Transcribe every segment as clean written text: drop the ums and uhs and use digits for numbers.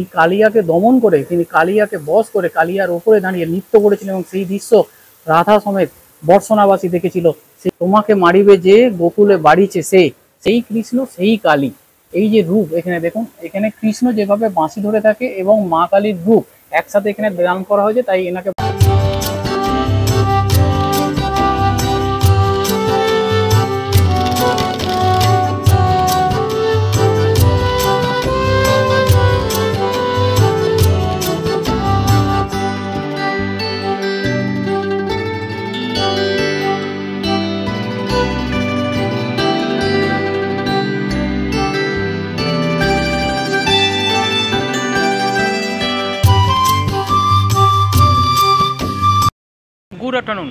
সেই কালিয়াকে দমন করে তিনি কালিয়াকে বশ করে কালিয়ার ওপরে দাঁড়িয়ে নৃত্য করেছিলেন এবং সেই দৃশ্য রাধা সমেত বর্ষণাবাসী দেখেছিল। সেই তোমাকে মারিবে যে গোকুলে বাড়িছে সেই কৃষ্ণ সেই কালী। এই যে রূপ এখানে দেখুন, এখানে কৃষ্ণ যেভাবে বাঁশি ধরে থাকে এবং মা কালীর রূপ একসাথে এখানে দান করা হয়েছে, তাই এনাকে good afternoon,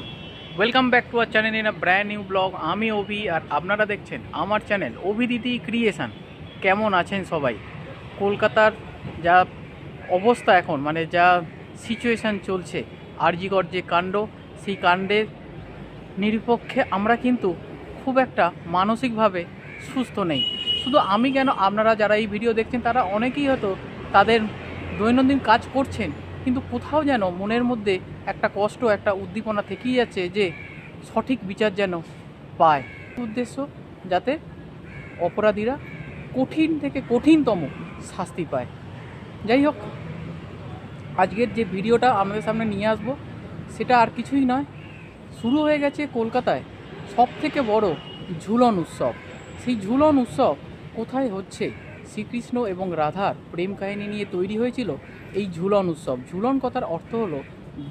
welcome back to our channel in a brand new blog. আমি অভি আর আপনারা দেখছেন আমার চ্যানেল অভিদিতি ক্রিয়েশন। কেমন আছেন সবাই? কলকাতার যা অবস্থা এখন, মানে যা সিচুয়েশান চলছে, আরজিকর যে কাণ্ড, সেই কাণ্ডের নিরপেক্ষে আমরা কিন্তু খুব একটা মানসিকভাবে সুস্থ নেই। শুধু আমি কেন, আপনারা যারা এই ভিডিও দেখছেন তারা অনেকেই হয়তো তাদের দৈনন্দিন কাজ করছেন, কিন্তু কোথাও যেন মনের মধ্যে একটা কষ্ট, একটা উদ্দীপনা থেকেই যাচ্ছে যে সঠিক বিচার যেন পায়। উদ্দেশ্য যাতে অপরাধীরা কঠিন থেকে কঠিনতম শাস্তি পায়। যাই হোক, আজকের যে ভিডিওটা আমাদের সামনে নিয়ে আসবো সেটা আর কিছুই নয়, শুরু হয়ে গেছে কলকাতায় সবথেকে বড় ঝুলন উৎসব। সেই ঝুলন উৎসব কোথায় হচ্ছে? শ্রীকৃষ্ণ এবং রাধার প্রেম কাহিনী নিয়ে তৈরি হয়েছিল এই ঝুলন উৎসব। ঝুলন কথার অর্থ হলো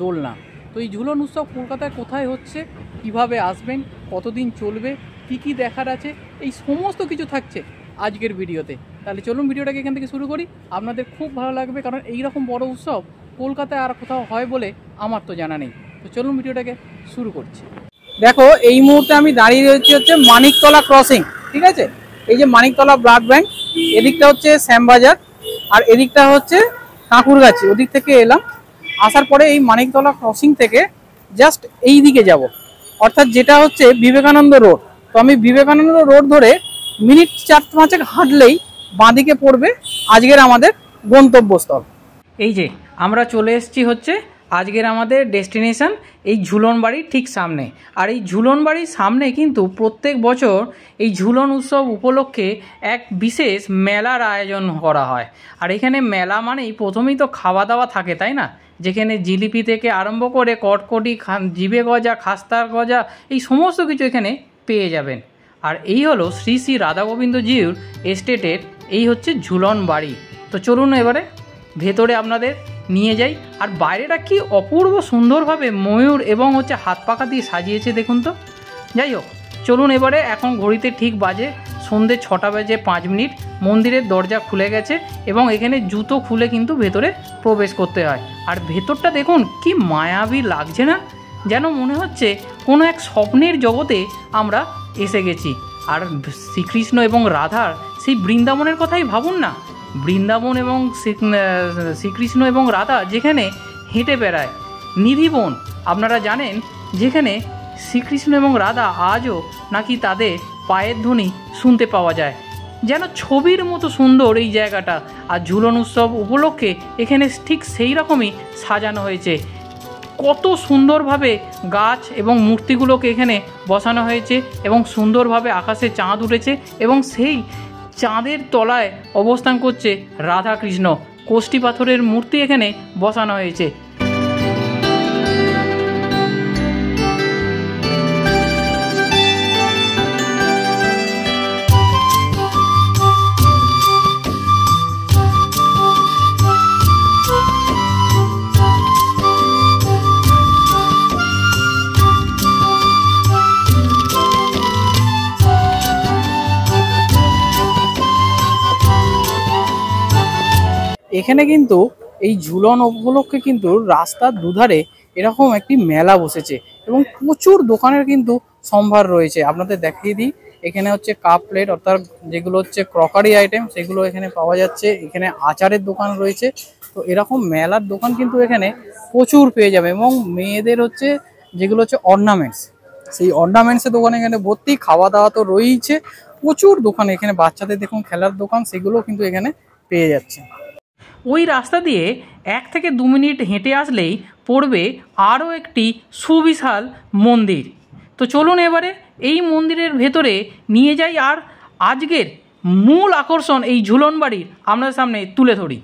দোলনা। তো এই ঝুলন উৎসব কলকাতায় কোথায় হচ্ছে, কিভাবে আসবেন, কতদিন চলবে, কি কি দেখার আছে, এই সমস্ত কিছু থাকছে আজকের ভিডিওতে। তাহলে চলুন ভিডিওটাকে এখান থেকে শুরু করি। আপনাদের খুব ভালো লাগবে, কারণ এই রকম বড় উৎসব কলকাতায় আর কোথাও হয় বলে আমার তো জানা নেই। তো চলুন ভিডিওটাকে শুরু করছি। দেখো, এই মুহূর্তে আমি দাঁড়িয়ে রয়েছি হচ্ছে মানিকতলা ক্রসিং, ঠিক আছে? এই যে মানিকতলা ব্লাড ব্যাংক, এদিকটা হচ্ছে শ্যামবাজার আর এদিকটা হচ্ছে ঠাকুরগাছি। ওদিক থেকে এলাম, আসার পরে এই মানিকতলা ক্রসিং থেকে জাস্ট এই দিকে যাব, অর্থাৎ যেটা হচ্ছে বিবেকানন্দ রোড। তো আমি বিবেকানন্দ রোড ধরে মিনিট 4-5 হাঁটলেই বাঁদিকে পড়বে আজকের আমাদের গন্তব্যস্থল। এই যে আমরা চলে এসেছি হচ্ছে আজকের আমাদের ডেস্টিনেশন, এই ঝুলন বাড়ির ঠিক সামনে। আর এই ঝুলন বাড়ির সামনে কিন্তু প্রত্যেক বছর এই ঝুলন উৎসব উপলক্ষে এক বিশেষ মেলার আয়োজন করা হয়। আর এখানে মেলা মানেই প্রথমেই তো খাওয়া দাওয়া থাকে, তাই না? যেখানে জিলিপি থেকে আরম্ভ করে কটকটি, জিভে গজা, খাস্তার গজা, এই সমস্ত কিছু এখানে পেয়ে যাবেন। আর এই হলো শ্রী শ্রী রাধা গোবিন্দজিউর এস্টেটের এই হচ্ছে ঝুলন বাড়ি। তো চলুন এবারে ভেতরে আপনাদের নিয়ে যাই। আর বাইরেটা কি অপূর্ব সুন্দরভাবে ময়ূর এবং হচ্ছে হাত পাখা দিয়ে সাজিয়েছে, দেখুন তো। যাই হোক, চলুন এবারে। এখন ঘড়িতে ঠিক বাজে সন্ধ্যে 6:05। মন্দিরের দরজা খুলে গেছে এবং এখানে জুতো খুলে কিন্তু ভেতরে প্রবেশ করতে হয়। আর ভেতরটা দেখুন কি মায়াবী লাগছে না? যেন মনে হচ্ছে কোনো এক স্বপ্নের জগতে আমরা এসে গেছি। আর শ্রীকৃষ্ণ এবং রাধার সেই বৃন্দাবনের কথাই ভাবুন না। বৃন্দাবন এবং শ্রীকৃষ্ণ এবং রাধা যেখানে হেঁটে বেড়ায়, নিধিবন আপনারা জানেন, যেখানে শ্রীকৃষ্ণ এবং রাধা আজও নাকি তাদের পায়ের ধ্বনি শুনতে পাওয়া যায়। যেন ছবির মতো সুন্দর এই জায়গাটা। আর ঝুলন উৎসব উপলক্ষে এখানে ঠিক সেই রকমই সাজানো হয়েছে। কত সুন্দরভাবে গাছ এবং মূর্তিগুলোকে এখানে বসানো হয়েছে এবং সুন্দরভাবে আকাশে চাঁদ উঠেছে এবং সেই চাঁদের তলায় অবস্থান করছে রাধা কৃষ্ণ। কোষ্ঠী পাথরের মূর্তি এখানে বসানো হয়েছে। এখানে কিন্তু এই ঝুলন উপলক্ষে কিন্তু রাস্তার দুধারে এরকম একটি মেলা বসেছে এবং প্রচুর দোকানের কিন্তু সম্ভার রয়েছে। আপনাদের দেখিয়ে দিই, এখানে হচ্ছে কাপ প্লেট, অর্থাৎ যেগুলো হচ্ছে ক্রকারি আইটেম, সেগুলো এখানে পাওয়া যাচ্ছে। এখানে আচারের দোকান রয়েছে। তো এরকম মেলার দোকান কিন্তু এখানে প্রচুর পেয়ে যাবে। এবং মেয়েদের হচ্ছে যেগুলো হচ্ছে অর্নামেন্টস, সেই অর্নামেন্টসের দোকান এখানে ভর্তি। খাওয়া দাওয়া তো রয়েছে, প্রচুর দোকান এখানে। বাচ্চাদের দেখুন খেলার দোকান, সেগুলো কিন্তু এখানে পেয়ে যাচ্ছে। ওই রাস্তা দিয়ে 1 থেকে 2 মিনিট হেঁটে আসলেই পড়বে আরও একটি সুবিশাল মন্দির। তো চলুন এবারে এই মন্দিরের ভেতরে নিয়ে যাই আর আজকের মূল আকর্ষণ এই ঝুলন বাড়ির আপনাদের সামনে তুলে ধরি।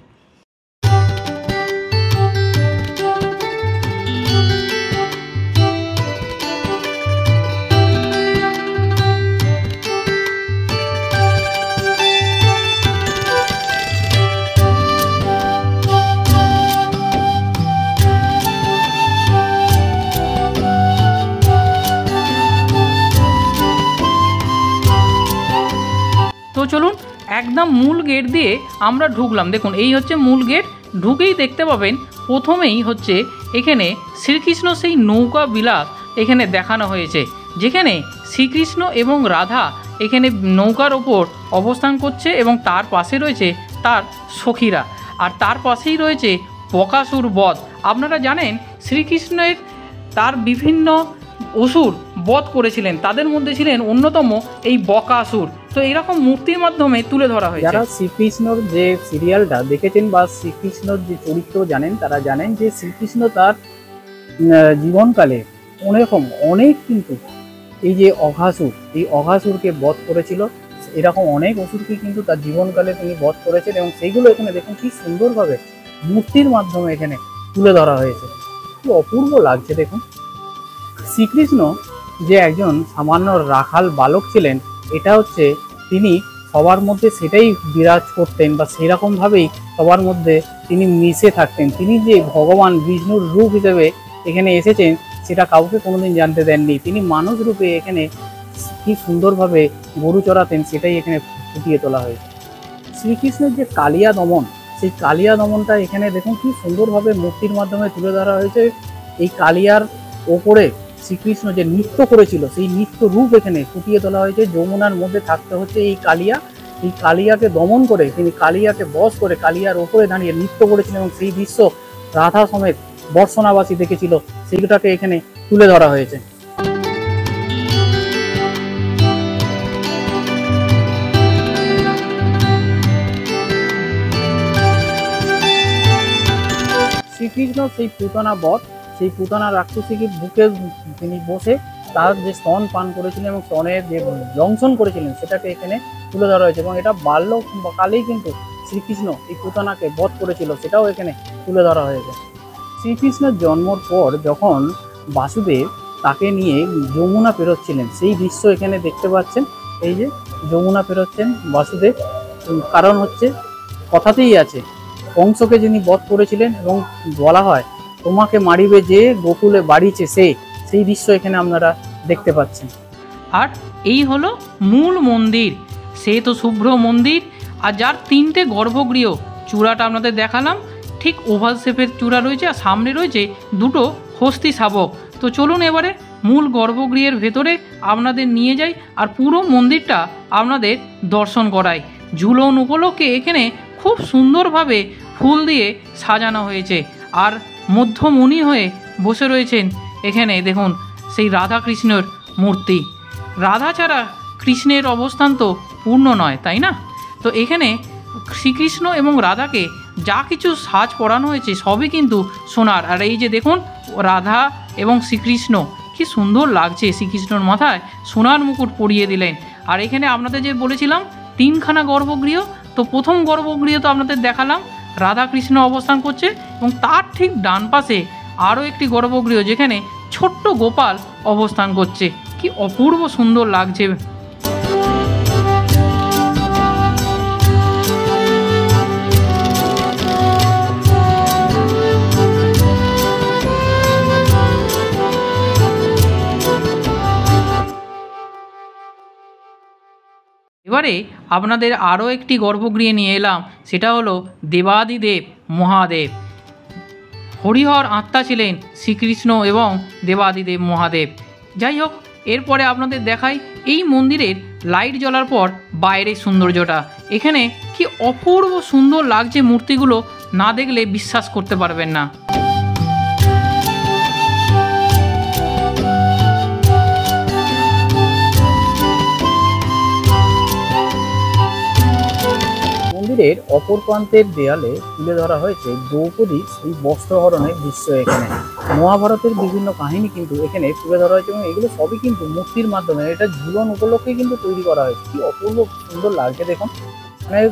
তো চলুন একদম মূল গেট দিয়ে আমরা ঢুকলাম। দেখুন এই হচ্ছে মূল গেট। ঢুকেই দেখতে পাবেন প্রথমেই হচ্ছে এখানে শ্রীকৃষ্ণ সেই নৌকা বিলাস এখানে দেখানো হয়েছে, যেখানে শ্রীকৃষ্ণ এবং রাধা এখানে নৌকার ওপর অবস্থান করছে এবং তার পাশে রয়েছে তার সখীরা, আর তার পাশেই রয়েছে বকাসুর বধ। আপনারা জানেন শ্রীকৃষ্ণের তার বিভিন্ন অসুর বধ করেছিলেন, তাদের মধ্যে ছিলেন অন্যতম এই বকাসুর। তো এইরকম মূর্তির মাধ্যমে তুলে ধরা হয়েছে। যারা শ্রীকৃষ্ণর যে সিরিয়ালটা দেখেছেন বা শ্রীকৃষ্ণর যে চরিত্র জানেন, তারা জানেন যে শ্রীকৃষ্ণ তার জীবনকালে অনেক কিন্তু এই যে অঘাসুর, এই অঘাসুরকে বধ করেছিল। এরকম অনেক অসুরকে কিন্তু তার জীবনকালে তিনি বধ করেছেন এবং সেইগুলো এখানে দেখুন কি সুন্দরভাবে মূর্তির মাধ্যমে এখানে তুলে ধরা হয়েছে। কি অপূর্ব লাগছে দেখুন। শ্রীকৃষ্ণ যে একজন সামান্য রাখাল বালক ছিলেন, এটা হচ্ছে তিনি সবার মধ্যে সেটাই বিরাজ করতেন বা সেরকমভাবেই সবার মধ্যে তিনি মিশে থাকতেন। তিনি যে ভগবান বিষ্ণুর রূপ হিসেবে এখানে এসেছেন সেটা কাউকে কোনোদিন জানতে দেননি। তিনি মানুষ রূপে এখানে কি সুন্দরভাবে গরু চড়াতেন সেটাই এখানে ফুটিয়ে তোলা হয়েছে। শ্রীকৃষ্ণের যে কালিয়া দমন, সেই কালিয়া দমনটা এখানে দেখুন কি সুন্দরভাবে মূর্তির মাধ্যমে তুলে ধরা হয়েছে। এই কালিয়ার ওপরে শ্রীকৃষ্ণ যে নৃত্য করেছিল সেই নৃত্য রূপ এখানে ফুটিয়ে তোলা হয়েছে। যমুনার মধ্যে থাকতে হচ্ছে এই কালিয়া, এই কালিয়াকে দমন করে তিনি কালিয়াকে বশ করে কালিয়ার ওপরে দাঁড়িয়ে নৃত্য করেছিলেন এবং সেই দৃশ্য রাধা সমেত বর্ষণাবাসী দেখেছিল, সেইটাকে এখানে তুলে ধরা হয়েছে। শ্রীকৃষ্ণ সেই পুতনা বধ, সেই পুতনা রাক্ষসীকে বুকে তিনি বসে তার যে স্তন পান করেছিলেন এবং স্তনের যে দংশন করেছিলেন সেটাকে এখানে তুলে ধরা হয়েছে এবং এটা বাল্যকালেই কিন্তু শ্রীকৃষ্ণ এই পুতনাকে বধ করেছিল, সেটাও এখানে তুলে ধরা হয়েছে। শ্রীকৃষ্ণের জন্মর পর যখন বাসুদেব তাকে নিয়ে যমুনা পেরোচ্ছিলেন সেই দৃশ্য এখানে দেখতে পাচ্ছেন। এই যে যমুনা পেরোচ্ছেন বাসুদেব, কারণ হচ্ছে কথাতেই আছে কংসকে যিনি বধ করেছিলেন এবং বলা হয় তোমাকে মারিবে যে গোকুলে বাড়িছে সে, সেই দৃশ্য এখানে আপনারা দেখতে পাচ্ছেন। আর এই হলো মূল মন্দির, সে তো শুভ্র মন্দির, আর যার 3টে গর্ভগৃহ, চূড়াটা আপনাদের দেখালাম, ঠিক ওভাল শেপের চূড়া রয়েছে আর সামনে রয়েছে 2টো হস্তি শাবক। তো চলুন এবারে মূল গর্ভগৃহের ভেতরে আপনাদের নিয়ে যাই আর পুরো মন্দিরটা আপনাদের দর্শন করাই। ঝুলন উপলক্ষে এখানে খুব সুন্দরভাবে ফুল দিয়ে সাজানো হয়েছে আর মধ্যমণি হয়ে বসে রয়েছেন এখানে দেখুন সেই রাধা কৃষ্ণের মূর্তি। রাধা ছাড়া কৃষ্ণের অবস্থান তো পূর্ণ নয়, তাই না? তো এখানে শ্রীকৃষ্ণ এবং রাধাকে যা কিছু সাজ পরানো হয়েছে সবই কিন্তু সোনার। আর এই যে দেখুন রাধা এবং শ্রীকৃষ্ণ কি সুন্দর লাগছে, শ্রীকৃষ্ণর মাথায় সোনার মুকুট পরিয়ে দিলেন। আর এখানে আপনাদের যে বলেছিলাম 3খানা গর্ভগৃহ, তো প্রথম গর্ভগৃহ তো আপনাদের দেখালাম, রাধা কৃষ্ণ অবস্থান করছে এবং তার ঠিক ডান পাশে আরও একটি গর্ভগৃহ যেখানে ছোট্ট গোপাল অবস্থান করছে। কি অপূর্ব সুন্দর লাগছে। এবারে আপনাদের আরও একটি গর্ভগৃহে নিয়ে এলাম, সেটা হলো দেবাদিদেব মহাদেব। হরিহর আত্মা ছিলেন শ্রীকৃষ্ণ এবং দেবাদিদেব মহাদেব। যাই হোক, এরপরে আপনাদের দেখাই এই মন্দিরের লাইট জ্বলার পর বাইরের সৌন্দর্যটা। এখানে কি অপূর্ব সুন্দর লাগছে, মূর্তিগুলো না দেখলে বিশ্বাস করতে পারবেন না। মন্দিরের অপর প্রান্তের দেয়ালে তুলে ধরা হয়েছে দ্রৌপদীর সেই বস্ত্রহরণের দৃশ্য। এখানে মহাভারতের বিভিন্ন কাহিনী কিন্তু এখানে তুলে ধরা হয়েছে এবং এগুলো সবই কিন্তু মূর্তির মাধ্যমে, এটা ঝুলন উপলক্ষে কিন্তু তৈরি করা হয়েছে। কি অপূর্ব সুন্দর লাগছে দেখুন। মানে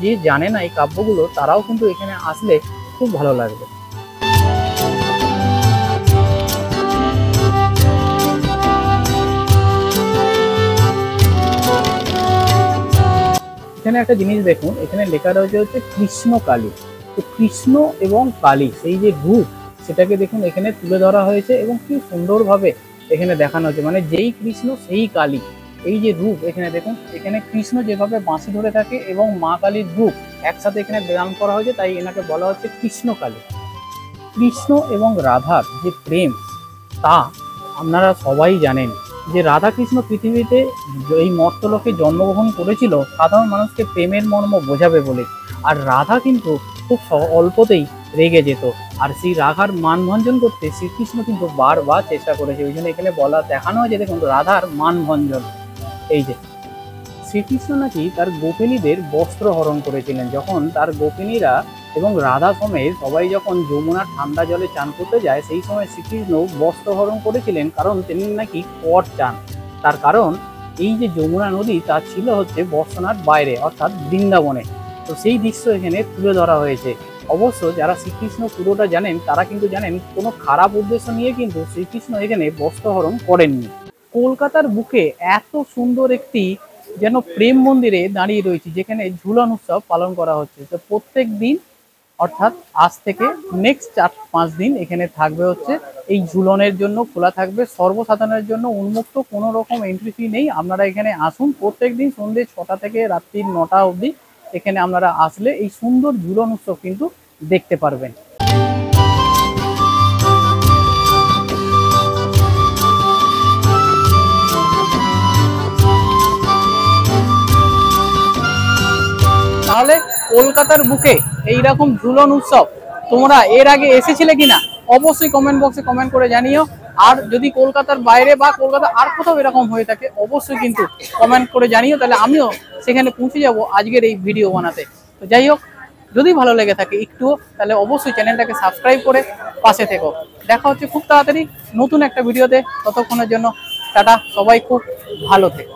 যে জানে না এই কাব্যগুলো তারাও কিন্তু এখানে আসলে খুব ভালো লাগবে। এখানে একটা জিনিস দেখুন, এখানে লেখা রয়েছে হচ্ছে কৃষ্ণ কালী। তো কৃষ্ণ এবং কালী সেই যে রূপ সেটাকে দেখুন এখানে তুলে ধরা হয়েছে এবং কি সুন্দরভাবে এখানে দেখানো হয়েছে। মানে যেই কৃষ্ণ সেই কালী, এই যে রূপ এখানে দেখুন, এখানে কৃষ্ণ যেভাবে বাঁশি ধরে থাকে এবং মা কালীর রূপ একসাথে এখানে ব্যায়াম করা হয়েছে, তাই এনাকে বলা হচ্ছে কৃষ্ণ কালী। কৃষ্ণ এবং রাধার যে প্রেম তা আপনারা সবাই জানেন, যে রাধা কৃষ্ণ পৃথিবীতে এই মর্তলোকে জন্মগ্রহণ করেছিল সাধারণ মানুষকে প্রেমের মর্ম বোঝাবে বলে। আর রাধা কিন্তু খুব অল্পতেই রেগে যেত, আর সেই রাধার মানভঞ্জন করতে শ্রীকৃষ্ণ কিন্তু বারবার চেষ্টা করেছে। ওই জন্য এখানে বলা দেখানো হয়েছে দেখুন রাধার মানভঞ্জন। এই যে শ্রীকৃষ্ণ নাকি তার গোপিনীদের বস্ত্র হরণ করেছিলেন, যখন তার গোপিনীরা এবং রাধা সমেত সবাই যখন যমুনার ঠান্ডা জলে চান করতে যায়, সেই সময় শ্রীকৃষ্ণ বস্ত্র হরণ করেছিলেন, কারণ তিনি নাকি পট চান। তার কারণ এই যে যমুনা নদী তা ছিল হচ্ছে বর্ষনার বাইরে অর্থাৎ বৃন্দাবনে। তো সেই দৃশ্য এখানে তুলে ধরা হয়েছে। অবশ্য যারা শ্রীকৃষ্ণ পুরোটা জানেন তারা কিন্তু জানেন কোনো খারাপ উদ্দেশ্য নিয়ে কিন্তু শ্রীকৃষ্ণ এখানে বস্ত্রহরণ করেননি। কলকাতার বুকে এত সুন্দর একটি যেন প্রেম মন্দিরে দাঁড়িয়ে রয়েছে, যেখানে ঝুলন উৎসব পালন করা হচ্ছে। তো প্রত্যেক দিন অর্থাৎ আজ থেকে নেক্সট 4-5 দিন এখানে থাকবে হচ্ছে এই ঝুলনের জন্য খোলা থাকবে, সর্বসাধারণের জন্য উন্মুক্ত, কোনো রকম এন্ট্রি ফি নেই। আপনারা এখানে আসুন, প্রত্যেক দিন সন্ধ্যে 6টা থেকে রাত্রি 9টা অবধি এখানে আপনারা আসলে এই সুন্দর ঝুলন উৎসব কিন্তু দেখতে পারবেন। তাহলে কলকাতার বুকে এইরকম ঝুলন উৎসব তোমরা এর আগে এসেছিলে কিনা অবশ্যই কমেন্ট বক্সে কমেন্ট করে জানিও। আর যদি কলকাতার বাইরে বা কলকাতা আর কোথাও এরকম হয়ে থাকে অবশ্যই কিন্তু কমেন্ট করে জানিও, তাহলে আমিও সেখানে পৌঁছে যাব আজকের এই ভিডিও বানাতে। তো যাই হোক, যদি ভালো লেগে থাকে একটুও, তাহলে অবশ্যই চ্যানেলটাকে সাবস্ক্রাইব করে পাশে থেকো। দেখা হচ্ছে খুব তাড়াতাড়ি নতুন একটা ভিডিওতে, ততক্ষণের জন্য টাটা, সবাই খুব ভালো থেকো।